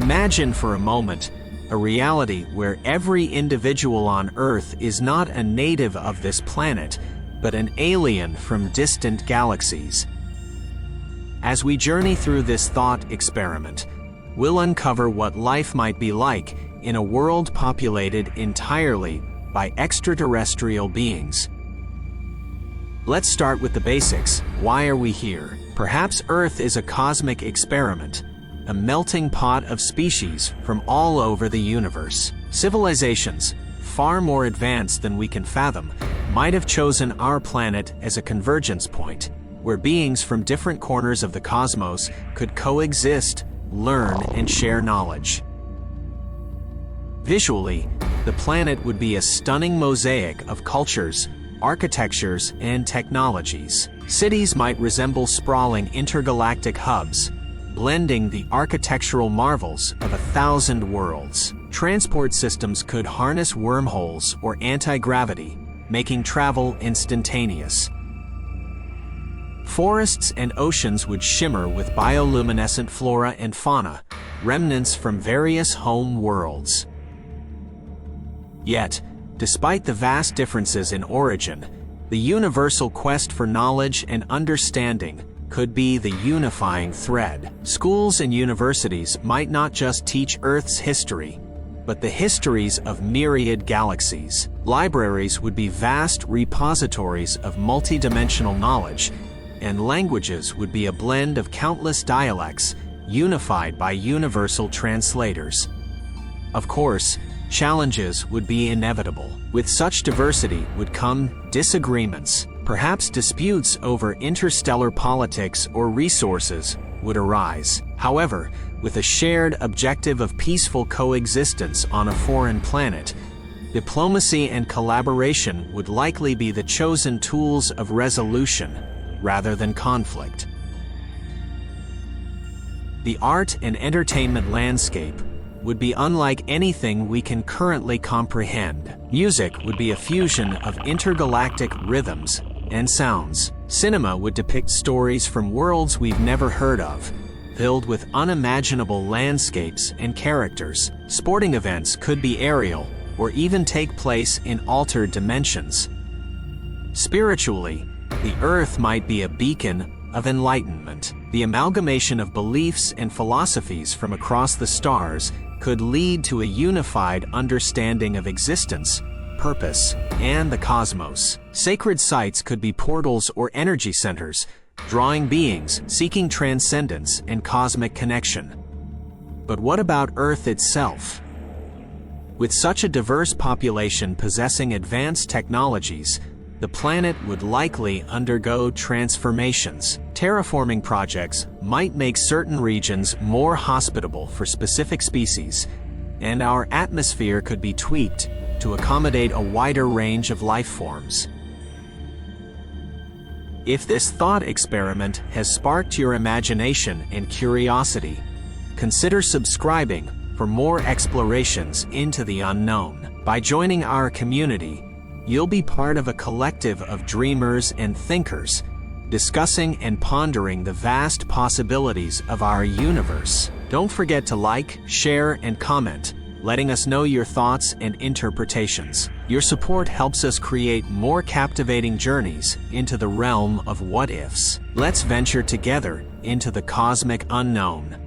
Imagine for a moment a reality where every individual on Earth is not a native of this planet, but an alien from distant galaxies. As we journey through this thought experiment, we'll uncover what life might be like in a world populated entirely by extraterrestrial beings. Let's start with the basics. Why are we here? Perhaps Earth is a cosmic experiment, a melting pot of species from all over the universe. Civilizations, far more advanced than we can fathom, might have chosen our planet as a convergence point, where beings from different corners of the cosmos could coexist, learn, and share knowledge. Visually, the planet would be a stunning mosaic of cultures, architectures, and technologies. Cities might resemble sprawling intergalactic hubs, blending the architectural marvels of 1,000 worlds. Transport systems could harness wormholes or anti-gravity, making travel instantaneous. Forests and oceans would shimmer with bioluminescent flora and fauna, remnants from various home worlds. Yet, despite the vast differences in origin, the universal quest for knowledge and understanding could be the unifying thread. Schools and universities might not just teach Earth's history, but the histories of myriad galaxies. Libraries would be vast repositories of multidimensional knowledge, and languages would be a blend of countless dialects, unified by universal translators. Of course, challenges would be inevitable. With such diversity would come disagreements. Perhaps disputes over interstellar politics or resources would arise. However, with a shared objective of peaceful coexistence on a foreign planet, diplomacy and collaboration would likely be the chosen tools of resolution rather than conflict. The art and entertainment landscape would be unlike anything we can currently comprehend. Music would be a fusion of intergalactic rhythms and sounds. Cinema would depict stories from worlds we've never heard of, filled with unimaginable landscapes and characters. Sporting events could be aerial or even take place in altered dimensions. Spiritually, the Earth might be a beacon of enlightenment. The amalgamation of beliefs and philosophies from across the stars could lead to a unified understanding of existence, purpose, and the cosmos. Sacred sites could be portals or energy centers, drawing beings seeking transcendence and cosmic connection. But what about Earth itself? With such a diverse population possessing advanced technologies, the planet would likely undergo transformations. Terraforming projects might make certain regions more hospitable for specific species, and our atmosphere could be tweaked to accommodate a wider range of life forms. If this thought experiment has sparked your imagination and curiosity, consider subscribing for more explorations into the unknown. By joining our community, you'll be part of a collective of dreamers and thinkers, discussing and pondering the vast possibilities of our universe. Don't forget to like, share, and comment, letting us know your thoughts and interpretations. Your support helps us create more captivating journeys into the realm of what-ifs. Let's venture together into the cosmic unknown.